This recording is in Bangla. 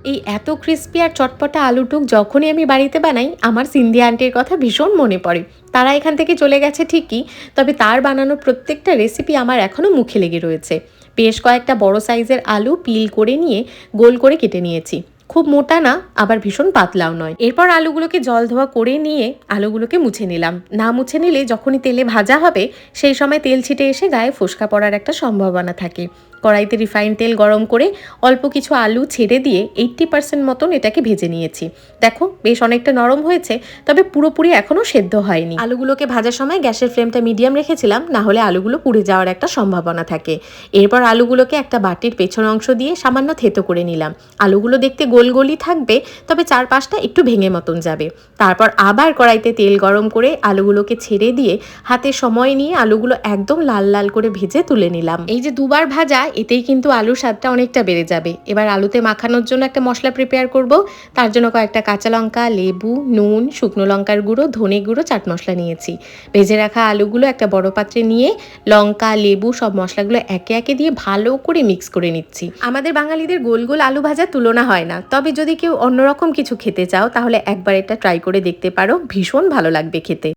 এই এত ক্রিস্পি আর চটপটা আলুটুক যখনই আমি বাড়িতে বানাই আমার সিন্ধি আন্টির কথা ভীষণ মনে পড়ে। তারা এখান থেকে চলে গেছে ঠিকই, তবে তার বানানো প্রত্যেকটা রেসিপি আমার এখনও মুখে লেগে রয়েছে। বেশ কয়েকটা বড় সাইজের আলু পিল করে নিয়ে গোল করে কেটে নিয়েছি। খুব মোটা না, আবার ভীষণ পাতলাও নয়। এরপর আলুগুলোকে জল ধোয়া করে নিয়ে আলুগুলোকে মুছে নিলাম। না মুছে নিলে যখনই তেলে ভাজা হবে সেই সময় তেল ছিটে এসে গায়ে ফোস্কা পড়ার একটা সম্ভাবনা থাকে। কড়াইতে রিফাইন তেল গরম করে অল্প কিছু আলু ছেড়ে দিয়ে 80% মতন এটাকে ভেজে নিয়েছি। দেখো বেশ অনেকটা নরম হয়েছে, তবে পুরোপুরি এখনও সেদ্ধ হয়নি। আলুগুলোকে ভাজার সময় গ্যাসের ফ্লেমটা মিডিয়াম রেখেছিলাম, না হলে আলুগুলো পুড়ে যাওয়ার একটা সম্ভাবনা থাকে। এরপর আলুগুলোকে একটা বাটির পেছন অংশ দিয়ে সামান্য থেতো করে নিলাম। আলুগুলো দেখতে গোল গোলই থাকবে, তবে চারপাশটা একটু ভেঙে মতন যাবে। তারপর আবার কড়াইতে তেল গরম করে আলুগুলোকে ছেড়ে দিয়ে হাতে সময় নিয়ে আলুগুলো একদম লাল লাল করে ভেজে তুলে নিলাম। এই যে দুবার ভাজা, এতেই কিন্তু আলুর স্বাদটা অনেকটা বেড়ে যাবে। এবার আলুতে মাখানোর জন্য একটা মশলা প্রিপেয়ার করব। তার জন্য কয়েকটা কাঁচা লঙ্কা, লেবু, নুন, শুকনো লঙ্কার গুঁড়ো, ধনে গুঁড়ো, চাট মশলা নিয়েছি। ভেজে রাখা আলুগুলো একটা বড় পাত্রে নিয়ে লঙ্কা, লেবু সব মশলাগুলো একে একে দিয়ে ভালো করে মিক্স করে নিচ্ছি। আমাদের বাঙালিদের গোল গোল আলু ভাজার তুলনা হয় না, তবে যদি কেউ অন্যরকম কিছু খেতে চাও তাহলে একবার এটা ট্রাই করে দেখতে পারো, ভীষণ ভালো লাগবে খেতে।